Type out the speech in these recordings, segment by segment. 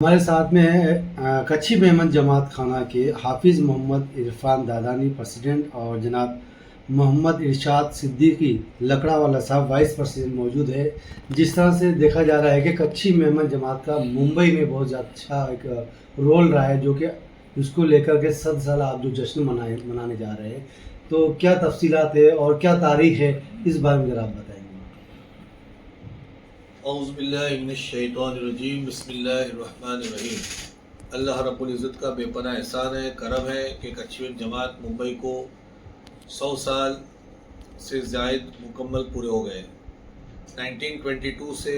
हमारे साथ में है कच्छी मेमन जमात खाना के हाफिज़ मोहम्मद इरफान दादानी प्रेसिडेंट और जनाब मोहम्मद इरशाद सिद्दीकी लकड़ा वाला साहब वाइस प्रेसिडेंट मौजूद है। जिस तरह से देखा जा रहा है कि कच्छी मेमन जमात का मुंबई में बहुत अच्छा एक रोल रहा है, जो कि उसको लेकर के 7 साल आप जो जश्न मनाने जा रहे हैं, तो क्या तफसीलात है और क्या तारीख है, इस बारे में ज़रा आप बताएंगे। औज़ुबिल्लाहिमिनश्शैतानिर्रजीम बिस्मिल्लाहिर्रहमानिर्रहीम। अल्लाह रब्बुल इज़्ज़त का बेपनाह एहसान है, करम है कि कच्छी जमात मुंबई को 100 साल से ज़ायद मुकम्मल पूरे हो गए। 1922 से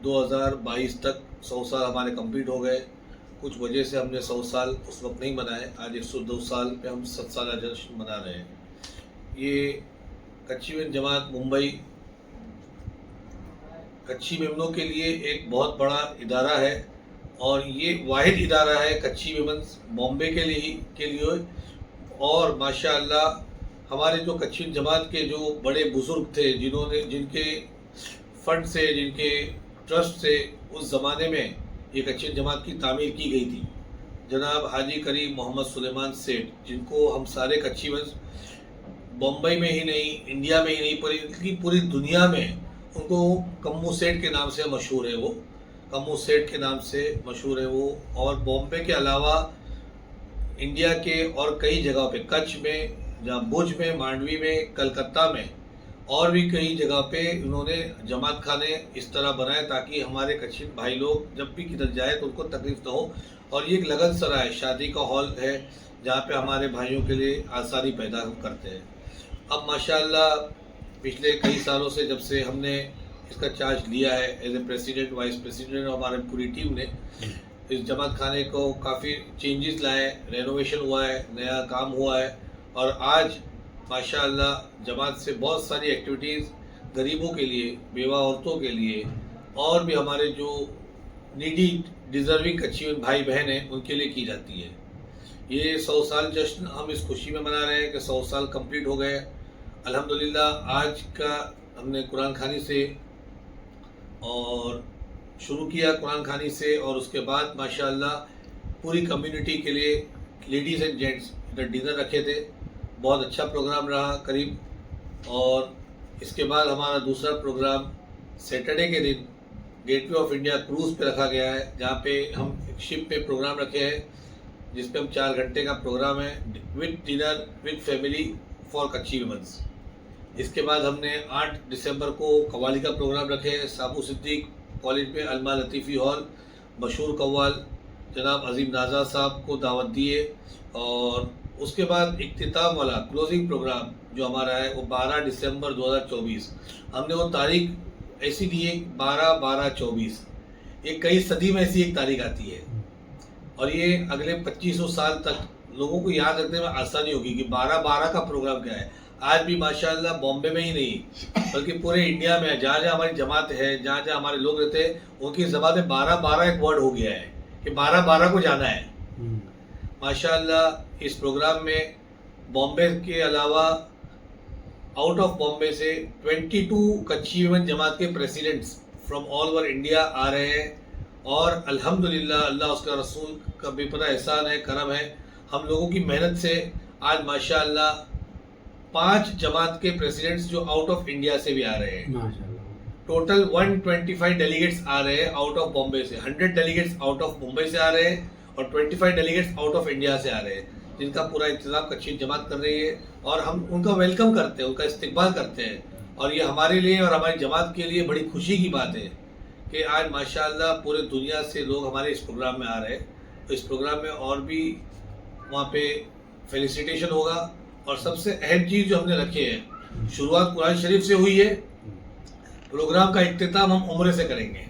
2022 तक 100 साल हमारे कंप्लीट हो गए। कुछ वजह से हमने 100 साल उस वक्त नहीं मनाए। आज 102 साल पे हम 7 साल जश्न मना रहे हैं। ये कच्छी जमात मुंबई कच्छी मेमनों के लिए एक बहुत बड़ा इदारा है, और ये वाहिद इदारा है कच्छी मेमन बॉम्बे के लिए। और माशाअल्लाह हमारे जो कच्छी जमात के जो बड़े बुज़ुर्ग थे, जिनके फ़ंड से, जिनके ट्रस्ट से उस ज़माने में ये कच्छी जमात की तामीर की गई थी, जनाब हाजी करीम मोहम्मद सुलेमान सेठ, जिनको हम सारे कच्छी बॉम्बे में ही नहीं, इंडिया में ही नहीं, पूरी दुनिया में उनको कम्मू सेठ के नाम से मशहूर है। वो कम्मू सेठ के नाम से मशहूर है वो। और बॉम्बे के अलावा इंडिया के और कई जगह पे, कच्छ में, जहाँ भुज में, मांडवी में, कलकत्ता में और भी कई जगह पे उन्होंने जमात खाने इस तरह बनाए ताकि हमारे कच्छी भाई लोग जब भी किधर जाए तो उनको तकलीफ न हो। और ये एक लगन सराय शादी का हॉल है जहाँ पे हमारे भाइयों के लिए आसानी पैदा करते हैं। अब माशाअल्लाह पिछले कई सालों से, जब से हमने इसका चार्ज लिया है as a president, vice president, और हमारे पूरी टीम ने इस जमात खाने को काफ़ी चेंजेस लाए, रेनोवेशन हुआ है, नया काम हुआ है। और आज माशाअल्लाह जमात से बहुत सारी एक्टिविटीज़ गरीबों के लिए, बेवा औरतों के लिए, और भी हमारे जो नीडी डिज़र्विंग कच्छी भाई बहन हैं उनके लिए की जाती है। ये 100 साल जश्न हम इस खुशी में मना रहे हैं कि 100 साल कंप्लीट हो गए अल्हम्दुलिल्लाह। आज का हमने कुरान खानी से और शुरू किया, कुरान खानी से, और उसके बाद माशाअल्लाह पूरी कम्युनिटी के लिए लेडीज़ एंड जेंट्स इधर डिनर रखे थे। बहुत अच्छा प्रोग्राम रहा करीब। और इसके बाद हमारा दूसरा प्रोग्राम सैटरडे के दिन गेटवे ऑफ इंडिया क्रूज़ पे रखा गया है, जहाँ पे हम एक शिप पे प्रोग्राम रखे हैं, जिस पे हम 4 घंटे का प्रोग्राम है with dinner with family for Kutchi women's. इसके बाद हमने 8 दिसंबर को कव्वाली का प्रोग्राम रखे है साबू सिद्दीक कॉलेज में, अलमा लतीफ़ी हॉल। मशहूर कव्वाल जनाब अजीम नाजा साहब को दावत दिए। और उसके बाद इख्तिताम वाला क्लोजिंग प्रोग्राम जो हमारा है वो 12 दिसंबर 2024। हमने वो तारीख ऐसी दी है 12/12/24। ये कई सदी में ऐसी एक तारीख आती है, और ये अगले 2500 साल तक लोगों को याद रखने में आसानी होगी कि 12/12 का प्रोग्राम क्या है। आज भी माशाअल्लाह बॉम्बे में ही नहीं बल्कि पूरे इंडिया में जहाँ जहाँ हमारी जमात है, जहाँ जहाँ हमारे लोग रहते हैं, उनकी ज़बान में 12/12 एक वर्ड हो गया है कि 12/12 को जाना है। माशाअल्लाह इस प्रोग्राम में बॉम्बे के अलावा आउट ऑफ बॉम्बे से 22 कच्छी वुमेन जमात के presidents from all over India आ रहे हैं। और अल्हम्दुलिल्लाह अल्लाह उसका रसूल का बेपनाह एहसान है, करम है। हम लोगों की मेहनत से आज माशाअल्लाह 5 जमात के प्रेसिडेंट्स जो आउट ऑफ इंडिया से भी आ रहे हैं। टोटल 125 डेलीगेट्स आ रहे हैं आउट ऑफ बॉम्बे से। 100 डेलीगेट्स आउट ऑफ मुंबई से आ रहे हैं और 25 डेलीगेट्स आउट ऑफ इंडिया से आ रहे हैं, जिनका पूरा इंतजाम कच्छी जमात कर रही है। और हम उनका वेलकम करते हैं, उनका इस्तकबाल करते हैं। और ये हमारे लिए और हमारी जमात के लिए बड़ी खुशी की बात है कि आज माशाअल्लाह पूरे दुनिया से लोग हमारे इस प्रोग्राम में आ रहे हैं। तो इस प्रोग्राम में और भी वहाँ पे फेलिसिटेशन होगा। और सबसे अहम चीज़ जो हमने रखी है, शुरुआत कुरान शरीफ से हुई है। प्रोग्राम का इख्तिताम हम उम्रे से करेंगे।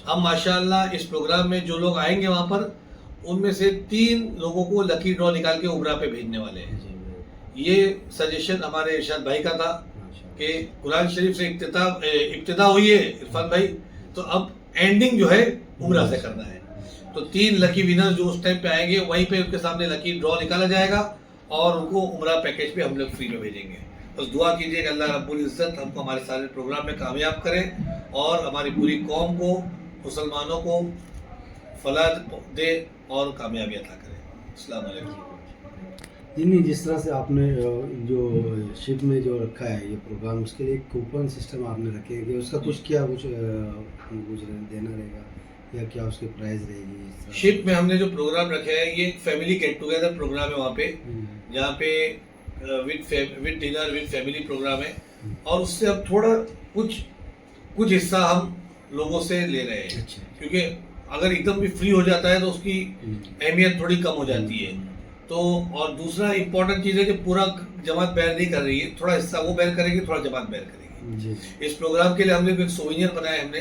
हम माशाअल्लाह इस प्रोग्राम में जो लोग आएंगे वहाँ पर, उनमें से 3 लोगों को लकी ड्रॉ निकाल के उम्रा पे भेजने वाले हैं। ये सजेशन हमारे इरशाद भाई का था कि कुरान शरीफ से इब्तिदा हुई है इरफान भाई, तो अब एंडिंग जो है उम्रा से करना है। तो 3 लकी विनर्स जो उस टाइम पे आएंगे, वहीं पे उनके सामने लकी ड्रॉ निकाला जाएगा और उनको उम्रा पैकेज पे हम लोग फ्री में भेजेंगे। बस दुआ कीजिए कि अल्लाह रब्बुल इज़्ज़त हमको हमारे सारे प्रोग्राम में कामयाब करे और हमारी पूरी कौम को, मुसलमानों को फलाह दे और कामयाबी अता करे। अस्सलाम वालेकुम। जी नहीं, जिस तरह से आपने जो शिप में जो रखा है ये प्रोग्राम, उसके लिए एक कूपन सिस्टम आपने रखे हैं कि उसका कुछ क्या कुछ देना रहेगा या क्या उसकी प्राइस रहेगी इस तरह से? शिप में हमने जो प्रोग्राम रखे हैं ये एक फैमिली गेट टुगेदर प्रोग्राम है वहाँ पे, जहाँ पे with dinner with family programme है, और उससे अब थोड़ा कुछ हिस्सा हम लोगों से ले रहे हैं, अच्छा। क्योंकि अगर एकदम भी फ्री हो जाता है तो उसकी अहमियत थोड़ी कम हो जाती है। तो और दूसरा इम्पोर्टेंट चीज़ है कि पूरा जमात बैर नहीं कर रही है, थोड़ा हिस्सा वो बैर करेगी, थोड़ा जमात बैर करेगी। जी। इस प्रोग्राम के लिए हमने एक सोविनियर बनाया हमने,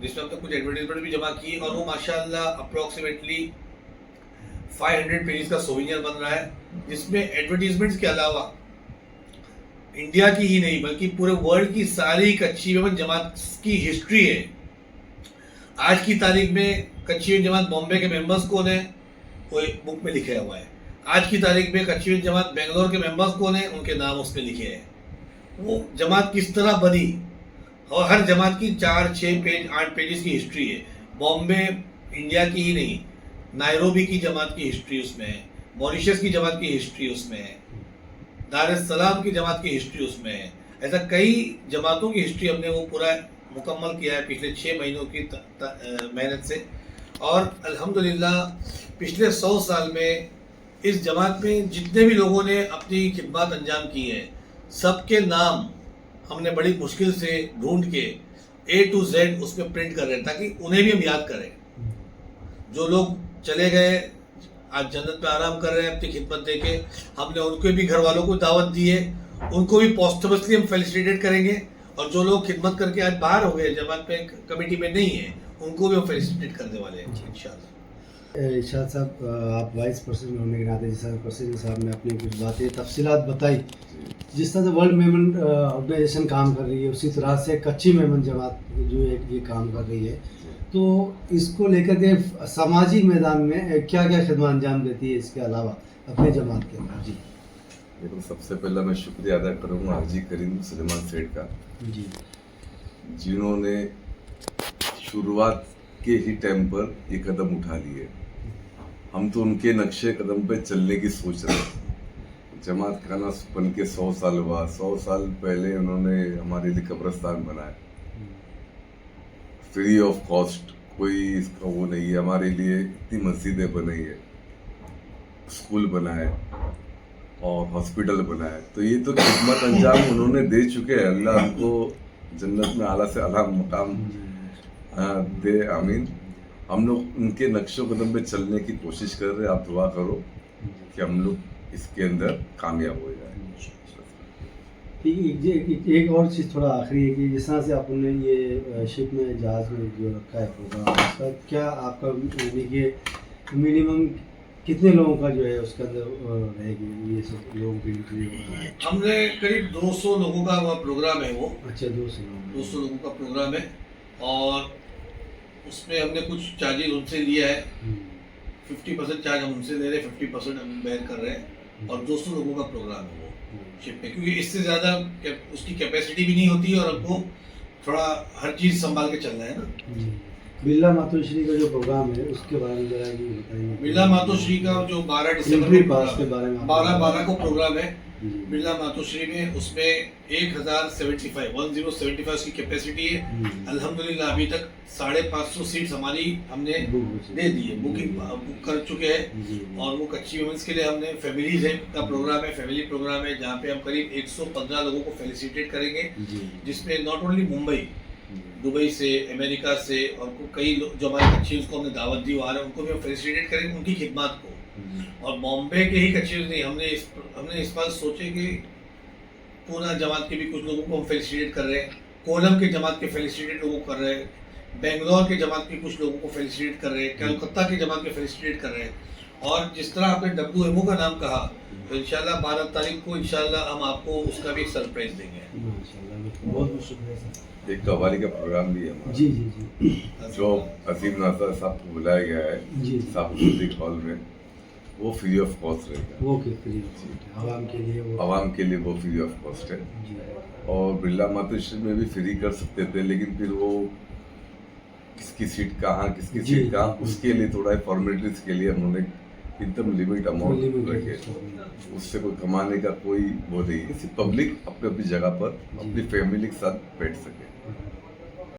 जिसमें हमने कुछ एडवर्टीजमेंट भी जमा की, और वो माशाल्लाह अप्रोक्सीमेटली 500 पेजेस का सोविनियर बन रहा है, जिसमें एडवर्टीजमेंट्स के अलावा इंडिया की ही नहीं बल्कि पूरे वर्ल्ड की सारी कच्ची मेमन जमात की हिस्ट्री है। आज की तारीख में कच्ची मेमन जमात बॉम्बे के मेंबर्स कौन है वो बुक में लिखा हुआ है। आज की तारीख में कच्ची मेमन जमात बेंगलोर के मेंबर्स कौन है उनके नाम उसमें लिखे हैं। वो जमात किस तरह बनी और हर जमात की 4, 6 पेज 8 पेजेस की हिस्ट्री है। बॉम्बे इंडिया की ही नहीं, नायरोबी की जमात की हिस्ट्री उसमें है, मॉरिशस की जमात की हिस्ट्री उसमें है, दार एस सलाम की जमात की हिस्ट्री उसमें है। ऐसा कई जमातों की हिस्ट्री हमने वो पूरा मुकम्मल किया है पिछले 6 महीनों की मेहनत से। और अल्हम्दुलिल्लाह पिछले 100 साल में इस जमात में जितने भी लोगों ने अपनी खिदमत अंजाम की है, सबके नाम हमने बड़ी मुश्किल से ढूंढ के A to Z उसमें प्रिंट कर रहे हैं, ताकि उन्हें भी हम याद करें। जो लोग चले गए आज जन्नत में आराम कर रहे हैं अपनी खिदमत देके, हमने उनके भी घर वालों को दावत दी है, उनको भी पॉस्टमसली हम फेलिसिटेट करेंगे। और जो लोग खिदमत करके आज बाहर हो गए, जमात में कमेटी में नहीं है, उनको भी हम फेलिसिटेट करने वाले हैं इंशाल्लाह। इरशाद साहब, आप वाइस प्रेसिडेंट होने के नाते जैसा प्रेसिडेंट साहब ने अपनी कुछ बातें तफसीलात बताई, जिस तरह से वर्ल्ड मेमन ऑर्गेनाइजेशन काम कर रही है उसी तरह से कच्ची मेमन जमात जो है ये काम कर रही है, तो इसको लेकर के सामाजिक मैदान में क्या क्या खिदमत अंजाम देती है इसके अलावा अपने जमात के अंदर? जी देखो, सबसे पहला मैं शुक्रिया अदा करूँगा हाजी करीम सुलेमान सेठ का, जी, जिन्होंने शुरुआत के ही टाइम पर ये कदम उठा लिए। हम तो उनके नक्शे कदम पे चलने की सोच रहे हैं। जमात खाना बन के 100 साल हुआ। 100 साल पहले उन्होंने हमारे लिए कब्रिस्तान बनाया फ्री ऑफ कॉस्ट, कोई इसका वो नहीं है। हमारे लिए इतनी मस्जिदें बनाई है, स्कूल बनाए और हॉस्पिटल बनाए। तो ये तो खिदमत अंजाम उन्होंने दे चुके हैं। अल्लाह उनको जन्नत में आला से आला मकाम दे, आमीन। हम लोग उनके नक्शो कदम पे चलने की कोशिश कर रहे हैं। आप दुआ करो कि हम लोग इसके अंदर कामयाब हो जाए। एक और चीज़ थोड़ा आखिरी है कि जिस तरह से आपने ये शिप में जहाज़ में जो रखा है प्रोग्राम, उसका क्या आपका यानी कि मिनिमम कितने लोगों का जो है उसके अंदर रहेगी ये सब लोगों की एंट्री? हमने करीब 200 लोगों का वह प्रोग्राम है वो। अच्छा, 200 लोगों का प्रोग्राम है, और उसमें हमने कुछ चार्जेस उनसे लिया है। 50% चार्ज हम उनसे ले रहे हैं, 50% हम बेयर कर रहे हैं, और 200 लोगों का प्रोग्राम है वो शिप में, क्योंकि इससे ज़्यादा उसकी कैपेसिटी भी नहीं होती है, और हमको थोड़ा हर चीज़ संभाल के चलना है ना। बिरला मातोश्री का जो प्रोग्राम है उसके बारे में जरा ये बताइए। बिरला मातोश्री का जो 12 दिसंबर एंट्री पास के बारे में 12 को प्रोग्राम है बिरला मातोश्री में, उसमें 1075 की कैपेसिटी है। अल्हम्दुलिल्लाह अभी तक 550 सीट्स हमारी हमने दे दी है, बुक कर चुके हैं। और वो कच्ची वुमेन्स के लिए हमने फैमिलीज है का प्रोग्राम है, फैमिली प्रोग्राम है, जहाँ पे हम करीब 115 लोगों को फेलिसिटेट करेंगे, जिसमें नॉट ओनली मुंबई, दुबई से, अमेरिका से, और कई जो हमारे कच्ची उसको हमने दावत दी आ रहे हैं, उनको भी हम फेलिसिटेट करेंगे उनकी खिदमत को। और बॉम्बे के ही कच्ची नहीं, हमने इस बार सोचे कि पूना जमात के भी कुछ लोगों को हम फेलिसिटेट कर रहे हैं, कोलम के जमात के फेलिसिटेट लोगों को कर रहे हैं, बेंगलोर के जमात के कुछ लोगों को फेलिसिटेट कर रहे हैं, कलकत्ता के जमात के फेलिसिटेट कर रहे हैं। और जिस तरह आपने WMO का नाम कहा, तो इंशाल्लाह 12 तारीख को इंशाल्लाह हम आपको उसका भी एक सरप्राइज देंगे। बहुत बहुत शुक्रिया सर। एक कव्वाली का प्रोग्राम भी है हमारा, जी जी जी, जो अजीम नासर साहब को बुलाया गया है जी साहब हॉल में, वो फ्री ऑफ कॉस्ट रहेगा। वो फ्री आवाम के लिए, वो आवाम के लिए वो फ्री ऑफ कॉस्ट है। जी। और बिरला मातोश्री में भी फ्री कर सकते थे, लेकिन फिर वो किसकी सीट कहाँ, किसकी जी, सीट कहाँ, जी, उसके लिए थोड़ा फॉर्मेलिटीज के लिए उन्होंने एकदम लिमिट अमाउंट लिमिट रखे। है। उससे कोई कमाने का कोई वो नहीं है, सिर्फ पब्लिक अपनी अपनी जगह पर अपनी फैमिली के साथ बैठ सके।